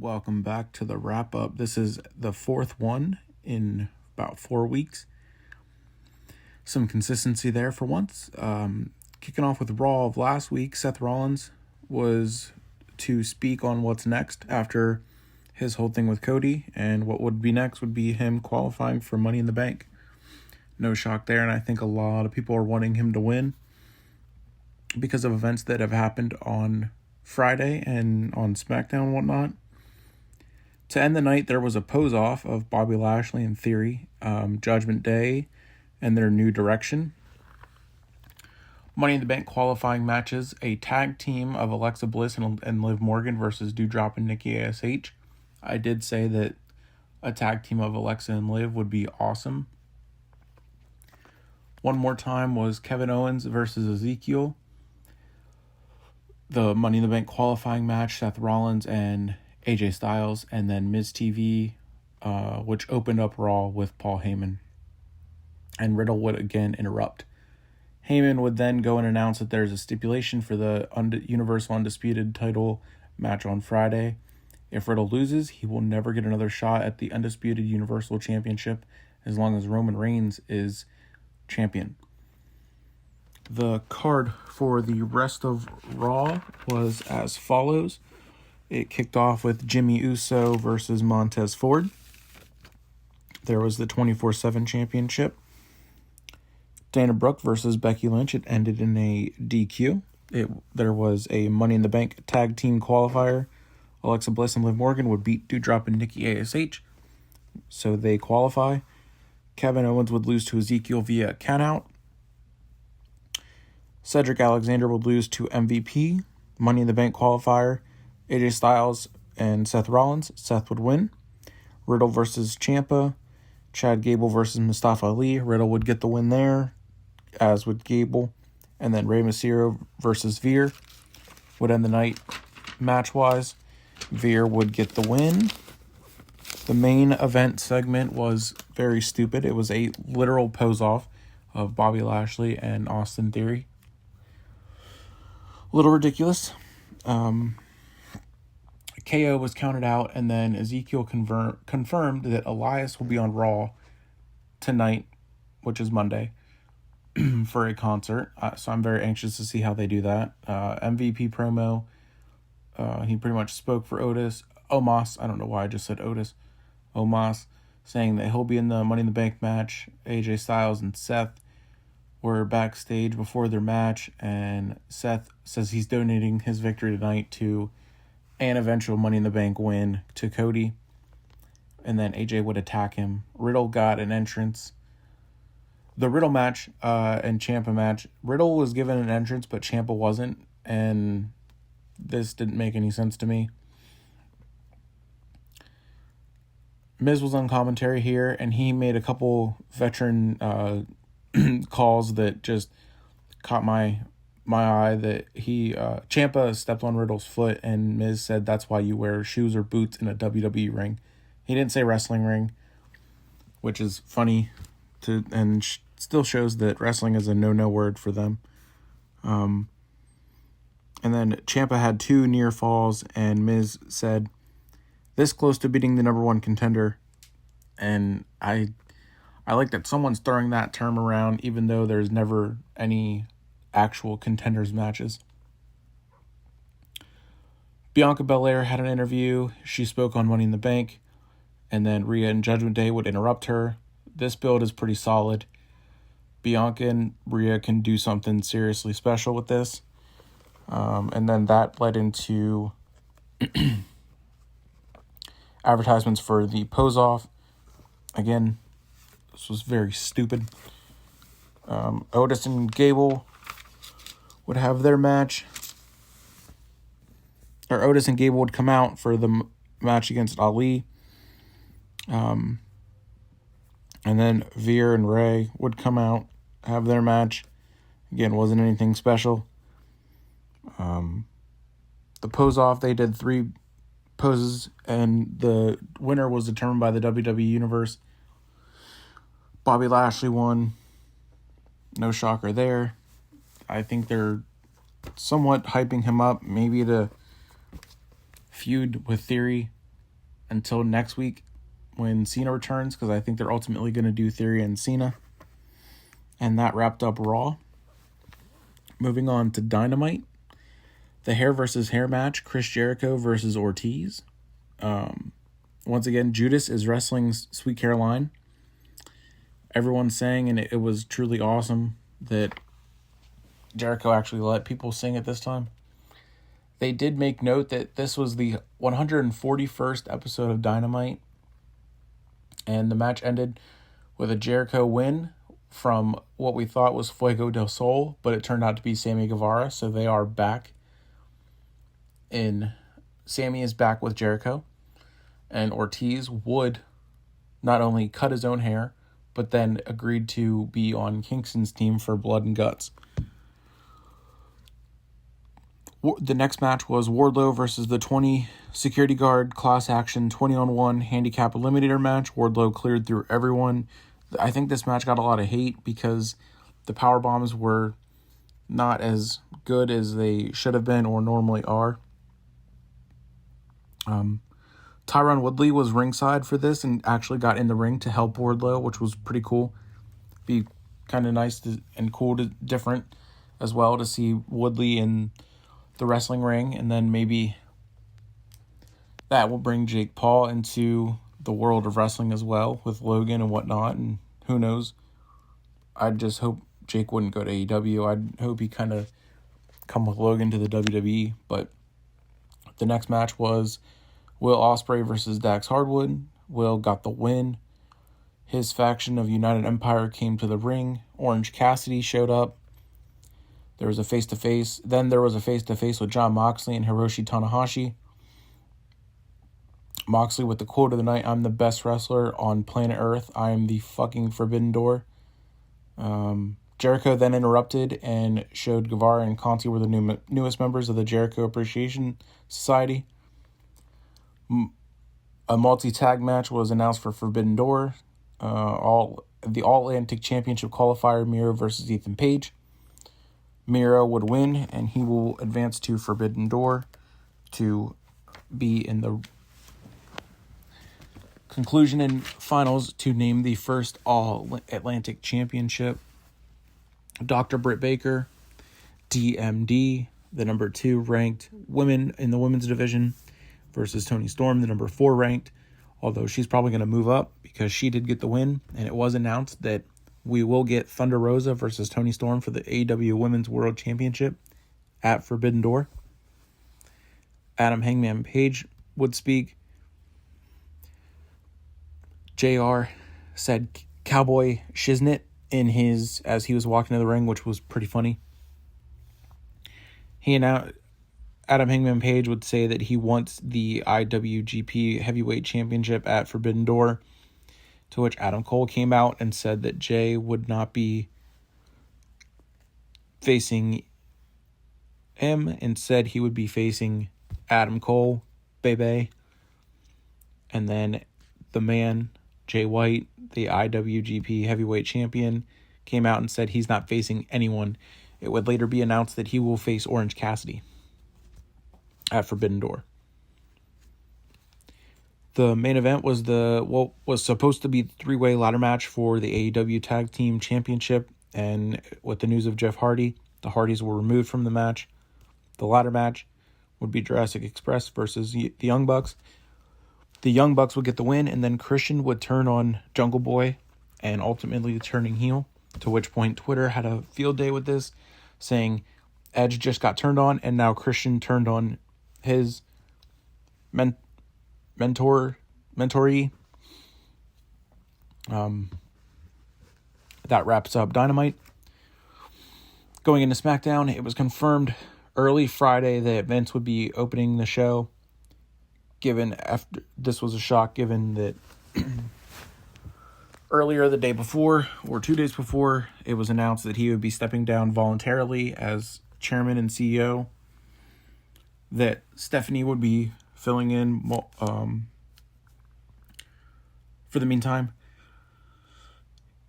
Welcome back to the wrap-up. This is the fourth one in about 4 weeks. Some consistency there for once. Kicking off with Raw of last week, Seth Rollins was to speak on what's next after his whole thing with Cody, and what would be next would be him qualifying for Money in the Bank. No shock there, and I think a lot of people are wanting him to win because of events that have happened on Friday and on Smackdown and whatnot. To end the night, there was a pose-off of Bobby Lashley and Theory, Judgment Day, and their new direction. Money in the Bank qualifying matches, a tag team of Alexa Bliss and Liv Morgan versus Doudrop and Nikki ASH. I did say that a tag team of Alexa and Liv would be awesome. One more time was Kevin Owens versus Ezekiel. The Money in the Bank qualifying match, Seth Rollins and AJ Styles, and then Miz TV, which opened up Raw with Paul Heyman. And Riddle would again interrupt. Heyman would then go and announce that there's a stipulation for the Universal Undisputed title match on Friday. If Riddle loses, he will never get another shot at the Undisputed Universal Championship as long as Roman Reigns is champion. The card for the rest of Raw was as follows. It kicked off with Jimmy Uso versus Montez Ford. There was the 24/7 championship. Dana Brooke versus Becky Lynch. It ended in a DQ. There was a Money in the Bank tag team qualifier. Alexa Bliss and Liv Morgan would beat Doudrop and Nikki ASH, so they qualify. Kevin Owens would lose to Ezekiel via countout. Cedric Alexander would lose to MVP. Money in the Bank qualifier. AJ Styles and Seth Rollins. Seth would win. Riddle versus Ciampa. Chad Gable versus Mustafa Ali. Riddle would get the win there, as would Gable. And then Rey Mysterio versus Veer would end the night match-wise. Veer would get the win. The main event segment was very stupid. It was a literal pose-off of Bobby Lashley and Austin Theory. A little ridiculous. KO was counted out, and then Ezekiel confirmed that Elias will be on Raw tonight, which is Monday, for a concert. So I'm very anxious to see how they do that. MVP promo. He pretty much spoke for Omos. I don't know why I just said Otis. Omos, saying that he'll be in the Money in the Bank match. AJ Styles and Seth were backstage before their match, and Seth says he's donating his victory tonight to an eventual Money in the Bank win to Cody. And then AJ would attack him. Riddle got an entrance. The Riddle match and Ciampa match, Riddle was given an entrance, but Ciampa wasn't, and this didn't make any sense to me. Miz was on commentary here, and he made a couple veteran calls that just caught my eye. That Ciampa stepped on Riddle's foot, and Miz said that's why you wear shoes or boots in a WWE ring. He didn't say wrestling ring, which is funny and still shows that wrestling is a no word for them. And then Ciampa had 2 near falls, and Miz said, "This close to beating the number 1 contender." And I like that someone's throwing that term around, even though there's never any actual contenders matches. Bianca Belair had an interview. She spoke on Money in the Bank, and then Rhea and Judgment Day would interrupt her. This build is pretty solid. Bianca and Rhea can do something seriously special with this. And then that led into advertisements for the pose-off. Again, this was very stupid. Otis and Gable would have their match. Or Otis and Gable would come out for the match against Ali. And then Veer and Ray would come out, have their match. Again, wasn't anything special. The pose-off, they did 3 poses, and the winner was determined by the WWE Universe. Bobby Lashley won. No shocker there. I think they're somewhat hyping him up, maybe to feud with Theory. until next week when Cena returns, because I think they're ultimately going to do Theory and Cena. And that wrapped up Raw. Moving on to Dynamite. The hair versus hair match, Chris Jericho versus Ortiz. Once again, Judas is wrestling Sweet Caroline. Everyone's saying, and it was truly awesome, that Jericho actually let people sing at this time. They did make note that this was the 141st episode of Dynamite, and the match ended with a Jericho win from what we thought was Fuego del Sol, but it turned out to be Sammy Guevara, so they are back. Sammy is back with Jericho, and Ortiz would not only cut his own hair, but then agreed to be on Kingston's team for Blood and Guts. The next match was Wardlow versus the 20 security guard class action 20-on-1 handicap eliminator match. Wardlow cleared through everyone. I think this match got a lot of hate because the power bombs were not as good as they should have been or normally are. Tyron Woodley was ringside for this and actually got in the ring to help Wardlow, which was pretty cool. Be kind of nice and cool, different as well to see Woodley in the wrestling ring, and then maybe that will bring Jake Paul into the world of wrestling as well with Logan and whatnot, and who knows. I just hope Jake wouldn't go to AEW. I'd hope he kind of come with Logan to the WWE, but the next match was Will Ospreay versus Dax Hardwood. Will got the win. His faction of United Empire came to the ring. Orange Cassidy showed up. There was a face-to-face. Then there was a face-to-face with Jon Moxley and Hiroshi Tanahashi. Moxley with the quote of the night, "I'm the best wrestler on planet Earth. I am the fucking Forbidden Door." Jericho then interrupted and showed Guevara and Conti were the newest members of the Jericho Appreciation Society. A multi-tag match was announced for Forbidden Door. The All-Atlantic Championship qualifier, Miro versus Ethan Page. Miro would win, and he will advance to Forbidden Door to be in the conclusion and finals to name the first All-Atlantic Championship. Dr. Britt Baker, DMD, the number 2 ranked women in the women's division, versus Toni Storm, the number 4 ranked, although she's probably going to move up because she did get the win, and it was announced that we will get Thunder Rosa versus Toni Storm for the AEW Women's World Championship at Forbidden Door. Adam Hangman Page would speak. JR said Cowboy Shiznit as he was walking to the ring, which was pretty funny. Adam Hangman Page would say that he wants the IWGP Heavyweight Championship at Forbidden Door, to which Adam Cole came out and said that Jay would not be facing him and said he would be facing Adam Cole, baby. And then the man, Jay White, the IWGP Heavyweight Champion, came out and said he's not facing anyone. It would later be announced that he will face Orange Cassidy at Forbidden Door. The main event was was supposed to be the 3-way ladder match for the AEW Tag Team Championship, and with the news of Jeff Hardy, the Hardys were removed from the match. The ladder match would be Jurassic Express versus the Young Bucks. The Young Bucks would get the win, and then Christian would turn on Jungle Boy and ultimately turning heel, to which point Twitter had a field day with this, saying Edge just got turned on, and now Christian turned on his mentoree. That wraps up Dynamite. Going into Smackdown, it was confirmed early Friday that Vince would be opening the show. This was a shock, given that earlier the day before, or 2 days before, it was announced that he would be stepping down voluntarily as chairman and CEO. That Stephanie would be filling in for the meantime.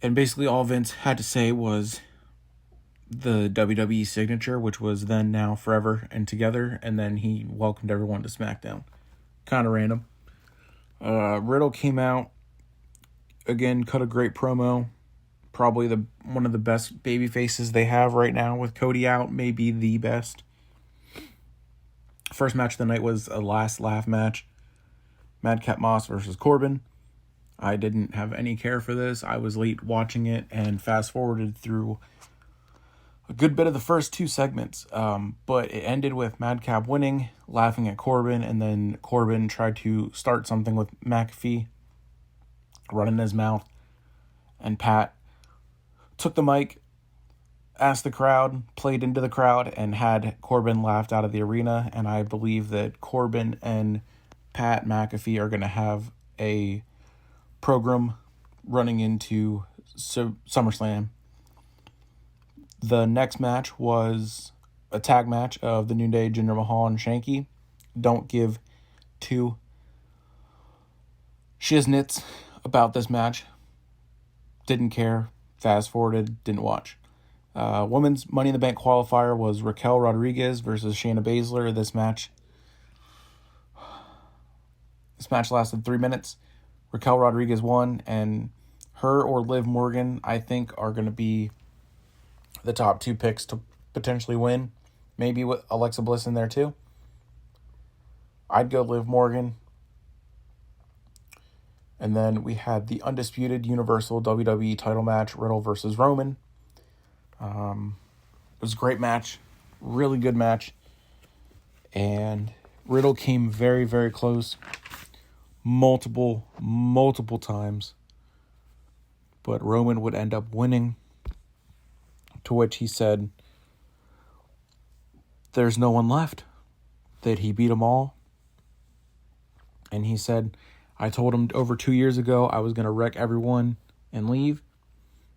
And basically all Vince had to say was the WWE signature, which was then, now, forever, and together, and then he welcomed everyone to SmackDown. Kind of random. Riddle came out, again, cut a great promo. Probably one of the best baby faces they have right now with Cody out, maybe the best. First match of the night was a last laugh match. Madcap Moss versus Corbin. I didn't have any care for this. I was late watching it and fast forwarded through a good bit of the first two segments. But it ended with Madcap winning, laughing at Corbin, and then Corbin tried to start something with McAfee, running his mouth. And Pat took the mic, asked the crowd, played into the crowd, and had Corbin laughed out of the arena. And I believe that Corbin and Pat McAfee are going to have a program running into SummerSlam. The next match was a tag match of the New Day, Jinder Mahal and Shanky. Don't give two shiznits about this match. Didn't care. Fast forwarded. Didn't watch. Women's Money in the Bank qualifier was Raquel Rodriguez versus Shayna Baszler. This match lasted 3 minutes. Raquel Rodriguez won, and her or Liv Morgan, I think, are going to be the top two picks to potentially win. Maybe with Alexa Bliss in there too. I'd go Liv Morgan. And then we had the undisputed Universal WWE title match, Riddle versus Roman. It was a great match. Really good match. And Riddle came very, very close. Multiple times. But Roman would end up winning. To which he said, there's no one left. That he beat them all. And he said, I told him over 2 years ago I was going to wreck everyone and leave.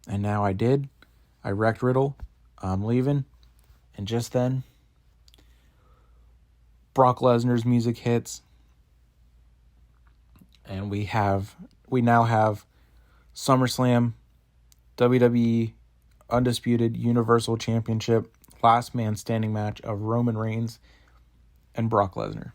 And now I did. I wrecked Riddle. I'm leaving. And just then, Brock Lesnar's music hits. And we now have SummerSlam, WWE Undisputed Universal Championship, last man standing match of Roman Reigns and Brock Lesnar.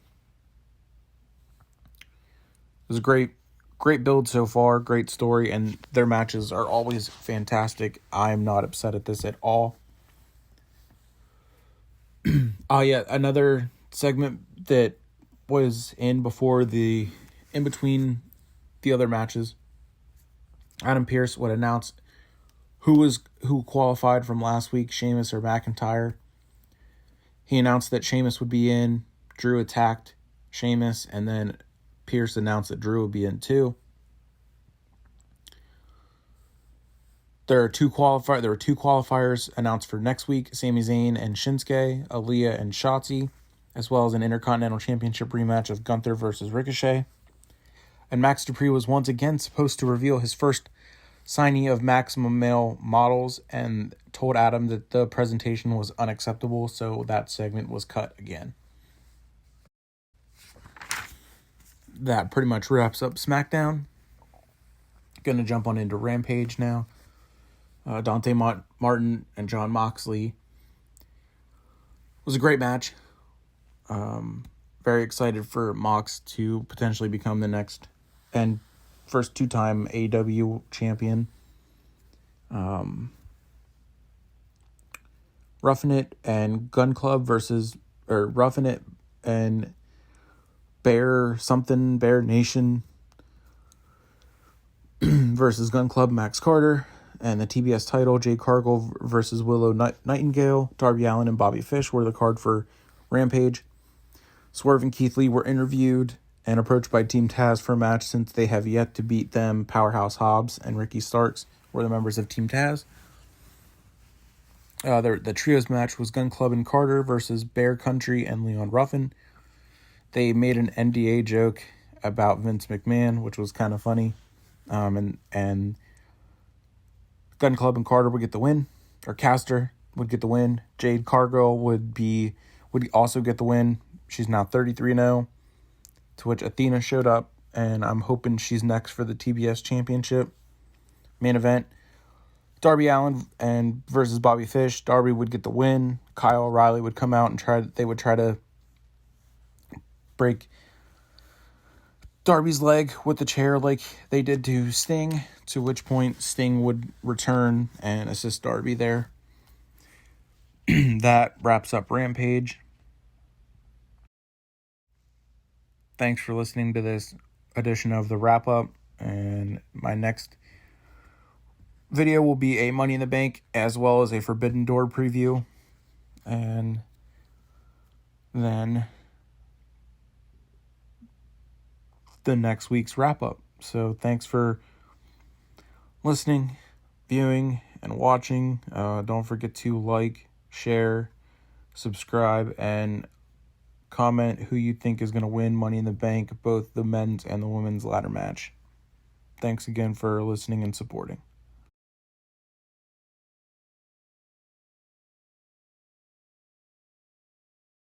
It was a great build so far, great story, and their matches are always fantastic. I am not upset at this at all. Another segment that was in between the other matches. Adam Pearce would announce who qualified from last week, Sheamus or McIntyre. He announced that Sheamus would be in. Drew attacked Sheamus, and then Pearce announced that Drew would be in too. There were two qualifiers announced for next week: Sami Zayn and Shinsuke, Aaliyah and Shotzi, as well as an Intercontinental Championship rematch of Gunther versus Ricochet. And Max Dupree was once again supposed to reveal his first signee of Maximum Male Models and told Adam that the presentation was unacceptable, so that segment was cut again. That pretty much wraps up Smackdown. Gonna jump on into Rampage now. Dante Martin and Jon Moxley. It was a great match. Very excited for Mox to potentially become the next and first two-time AEW champion. Roughing It and Gun Club Roughing It and Bear Nation versus Gun Club, Max Carter, and the TBS title, Jade Cargill versus Willow Nightingale. Darby Allin and Bobby Fish were the card for Rampage. Swerve and Keith Lee were interviewed and approached by Team Taz for a match since they have yet to beat them. Powerhouse Hobbs and Ricky Starks were the members of Team Taz. The trios match was Gun Club and Carter versus Bear Country and Leon Ruffin. They made an NDA joke about Vince McMahon, which was kind of funny. And Gun Club and Carter would get the win. Or Caster would get the win. Jade Cargill would also get the win. She's now 33-0. To which Athena showed up, and I'm hoping she's next for the TBS Championship. Main event, Darby Allin versus Bobby Fish. Darby would get the win. Kyle O'Reilly would come out and they would try to break Darby's leg with the chair like they did to Sting, to which point Sting would return and assist Darby there. That wraps up Rampage. Thanks for listening to this edition of the wrap-up, and my next video will be a Money in the Bank as well as a Forbidden Door preview, and then the next week's wrap-up. So thanks for listening, viewing, and watching. Don't forget to like, share, subscribe, and comment who you think is going to win Money in the Bank, both the men's and the women's ladder match. Thanks again for listening and supporting.